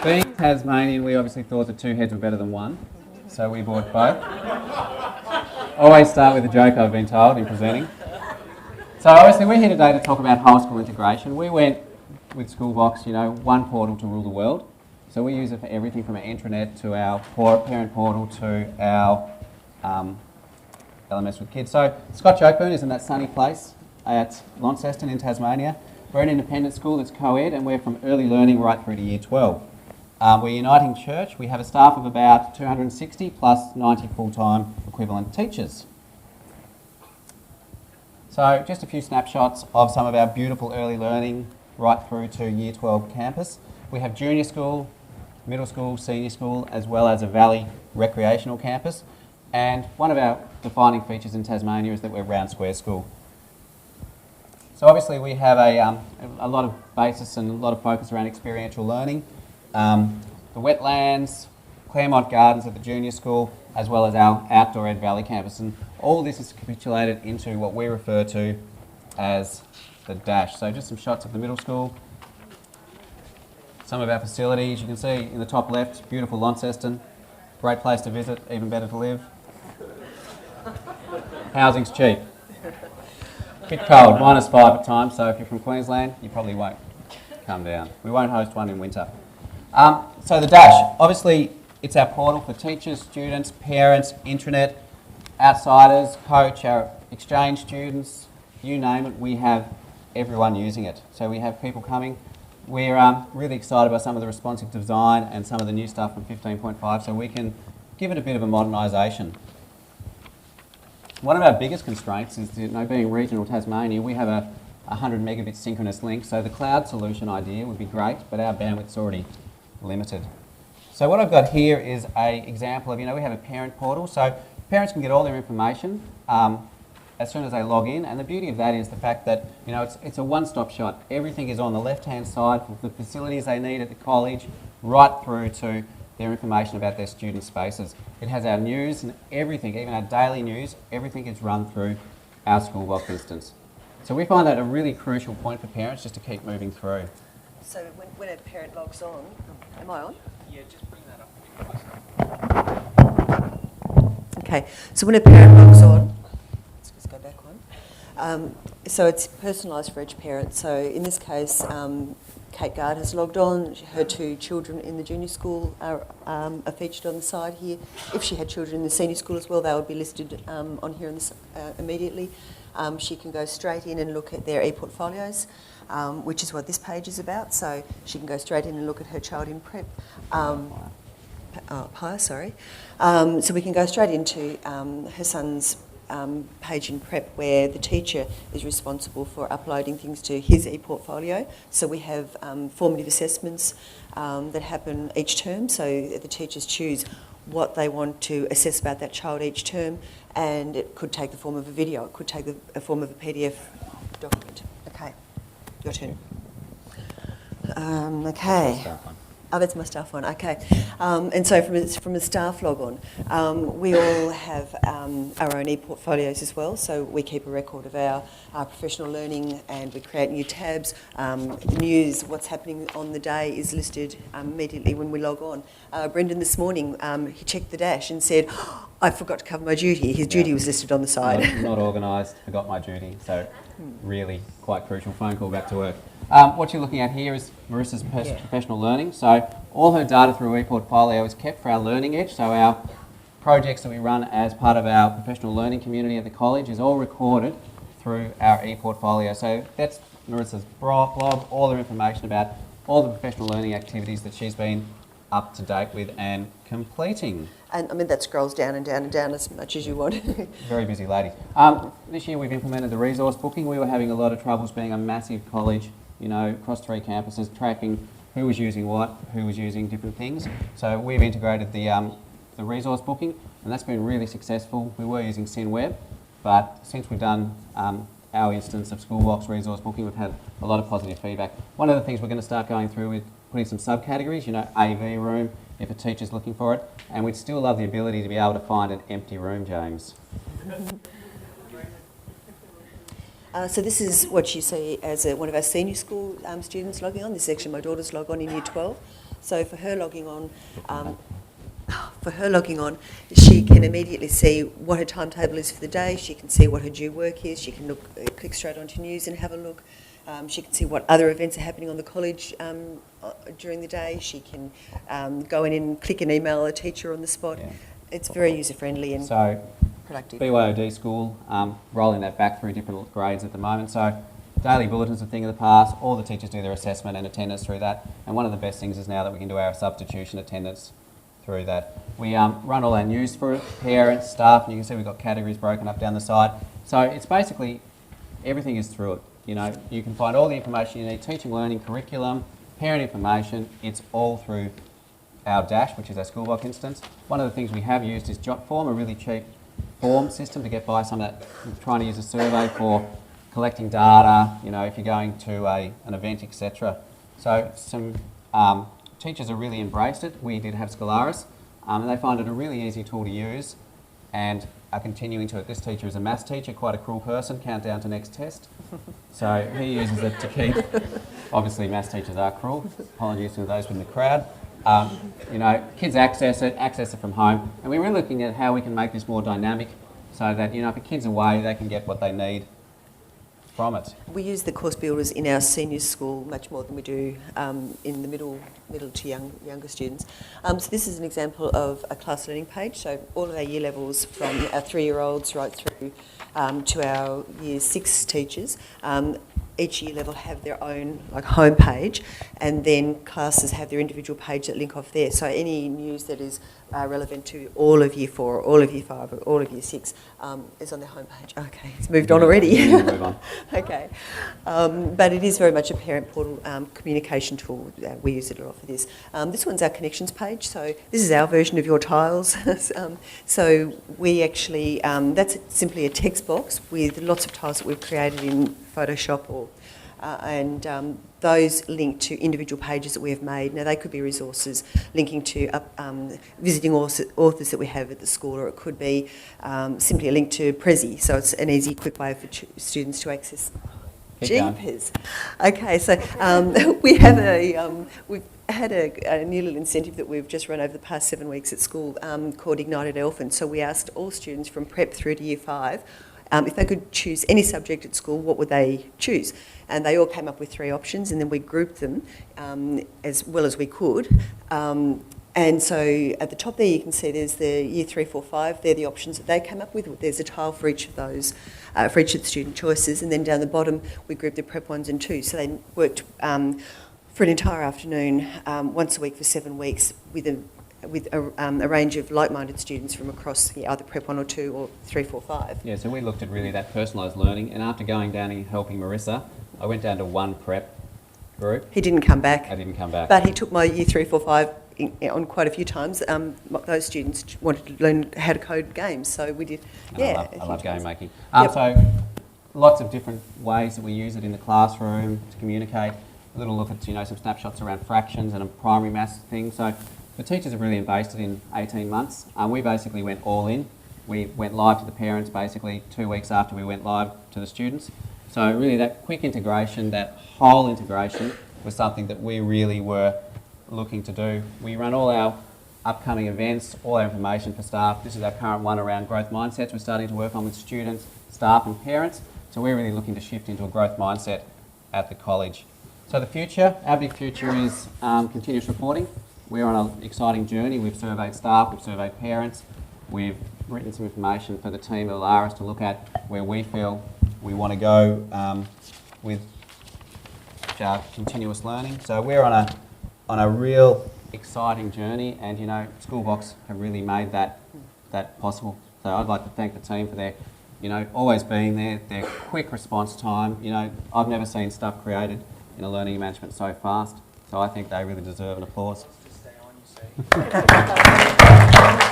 Being Tasmanian, we obviously thought that two heads were better than one, so we bought both. Always start with a joke, I've been told, in presenting. So obviously we're here today to talk about whole school integration. We went with Schoolbox, one portal to rule the world. So we use it for everything from our intranet to our parent portal to our LMS with kids. So Scotch Oakburn is in that sunny place at Launceston in Tasmania. We're an independent school that's co-ed, and we're from early learning right through to year 12. We're Uniting Church. We have a staff of about 260 plus 90 full-time equivalent teachers. So just a few snapshots of some of our beautiful early learning right through to year 12 campus. We have junior school, middle school, senior school, as well as a Valley recreational campus. And one of our defining features in Tasmania is that we're round square school. So obviously we have a lot of basis and a lot of focus around experiential learning. The wetlands, Claremont Gardens at the junior school, as well as our outdoor Ed Valley campus. And all this is capitulated into what we refer to as the dash. So just some shots of the middle school. Some of our facilities, you can see in the top left, beautiful Launceston. Great place to visit, even better to live. Housing's cheap. Bit cold, -5 at times, so if you're from Queensland, you probably won't come down. We won't host one in winter. So the dash, obviously it's our portal for teachers, students, parents, intranet, outsiders, coach, our exchange students, you name it, we have everyone using it. So we have people coming. We're really excited by some of the responsive design and some of the new stuff from 15.5, so we can give it a bit of a modernisation. One of our biggest constraints is, being regional Tasmania, we have a 100 megabit synchronous link, so the cloud solution idea would be great, but our bandwidth's already limited. So what I've got here is an example of, we have a parent portal, so parents can get all their information as soon as they log in, and the beauty of that is the fact that, it's a one-stop shop. Everything is on the left-hand side for the facilities they need at the college, right through to their information about their student spaces. It has our news and everything, even our daily news, everything is run through our Schoolbox instance. So we find that a really crucial point for parents just to keep moving through. So when a parent logs on, am I on? Yeah, just bring that up. Okay, so when a parent logs on, let's just go back one. So it's personalised for each parent. So in this case, Kate Gard has logged on. Her two children in the junior school are featured on the side here. If she had children in the senior school as well, they would be listed on here immediately. She can go straight in and look at their e-portfolios, which is what this page is about. So she can go straight in and look at her child in prep. So we can go straight into her son's page in prep, where the teacher is responsible for uploading things to his e-portfolio. So we have formative assessments that happen each term, so the teachers choose what they want to assess about that child each term, and it could take the form of a video, it could take the form of a PDF document. Okay, your turn. Okay. Oh, that's my staff one, okay. And so from a staff log on, we all have our own e-portfolios as well, so we keep a record of our professional learning, and we create new tabs. News, what's happening on the day is listed immediately when we log on. Brendan this morning, he checked the dash and said, I forgot to cover my duty. His duty was listed on the side. Not organised, forgot my duty, so really quite crucial. Phone call back to work. What you're looking at here is Marissa's professional learning. So all her data through ePortfolio is kept for our learning edge. So our projects that we run as part of our professional learning community at the college is all recorded through our ePortfolio. So that's Marissa's blog, all her information about all the professional learning activities that she's been up to date with and completing. And I mean, that scrolls down and down and down as much as you want. Very busy lady. This year we've implemented the resource booking. We were having a lot of troubles being a massive college, across 3 campuses, tracking who was using what, who was using different things. So we've integrated the resource booking, and that's been really successful. We were using SynWeb, but since we've done our instance of Schoolbox resource booking, we've had a lot of positive feedback. One of the things we're going to start going through with putting some subcategories, AV room, if a teacher's looking for it, and we'd still love the ability to be able to find an empty room, James. So this is what you see as one of our senior school students logging on. This is actually my daughter's log on in Year 12. So for her logging on, she can immediately see what her timetable is for the day. She can see what her due work is. She can click straight onto news and have a look. She can see what other events are happening on the college during the day. She can go in and click and email a teacher on the spot. Yeah. It's very user-friendly and productive. BYOD school, rolling that back through different grades at the moment. So daily bulletins are a thing of the past. All the teachers do their assessment and attendance through that. And one of the best things is now that we can do our substitution attendance through that. We run all our news through it, parents, staff, and you can see we've got categories broken up down the side. So it's basically, everything is through it. You know, you can find all the information you need, teaching, learning, curriculum, parent information. It's all through our Dash, which is our Schoolbox instance. One of the things we have used is Jotform, a really cheap form system to get by some of that. We're trying to use a survey for collecting data, you know, if you're going to an event, etc. So some teachers have really embraced it. We did have Scholaris, and they find it a really easy tool to use and are continuing to it. This teacher is a maths teacher, quite a cruel person, countdown to next test. So he uses it to keep, obviously maths teachers are cruel, apologies to those in the crowd. You know, kids access it from home, and we're really looking at how we can make this more dynamic so that, you know, if a kid's away, they can get what they need from it. We use the course builders in our senior school much more than we do in the middle to younger students. So this is an example of a class learning page. So all of our year levels, from our 3-year-olds right through to our year 6 teachers, each year level have their own home page, and then classes have their individual page that link off there. So any news that is relevant to all of year 4, all of year 5, or all of year 6 is on their home page. Okay, it's moved on already. Move on. Okay, but it is very much a parent portal communication tool. We use it a lot for this. This one's our connections page. So this is our version of your tiles. So we actually, that's simply a text box with lots of tiles that we've created in Photoshop or and those link to individual pages that we have made. Now, they could be resources linking to visiting authors that we have at the school, or it could be simply a link to Prezi, so it's an easy, quick way for students to access. Jeepers. Okay, so we have we've had a new little incentive that we've just run over the past 7 weeks at school called Ignited ELPHIN. So we asked all students from prep through to year 5 if they could choose any subject at school, what would they choose? And they all came up with 3 options, and then we grouped them as well as we could. And so at the top there you can see there's the year 3, 4, 5. They're the options that they came up with. There's a tile for each of those, for each of the student choices. And then down the bottom we grouped the prep 1s and 2s. So they worked for an entire afternoon, once a week for 7 weeks with a range of like-minded students from across either prep 1 or 2 or 3, 4, 5. Yeah, so we looked at really that personalised learning, and after going down and helping Marissa, I went down to 1 prep group. He didn't come back. I didn't come back. But he took my year 3, 4, 5 on quite a few times. Those students wanted to learn how to code games, so we did. And I love game making. Yep. So lots of different ways that we use it in the classroom to communicate. A little look at some snapshots around fractions and a primary maths thing. So the teachers have really embraced it in 18 months. We basically went all in. We went live to the parents basically 2 weeks after we went live to the students. So really that quick integration, that whole integration was something that we really were looking to do. We run all our upcoming events, all our information for staff. This is our current one around growth mindsets. We're starting to work on with students, staff and parents. So we're really looking to shift into a growth mindset at the college. So the future, our big future is continuous reporting. We're on an exciting journey. We've surveyed staff, we've surveyed parents, we've written some information for the team at Alaris to look at where we feel we want to go with our continuous learning. So we're on a real exciting journey, and Schoolbox have really made that possible. So I'd like to thank the team for their always being there, their quick response time. I've never seen stuff created in a learning management so fast. So I think they really deserve an applause. Stay on, you see.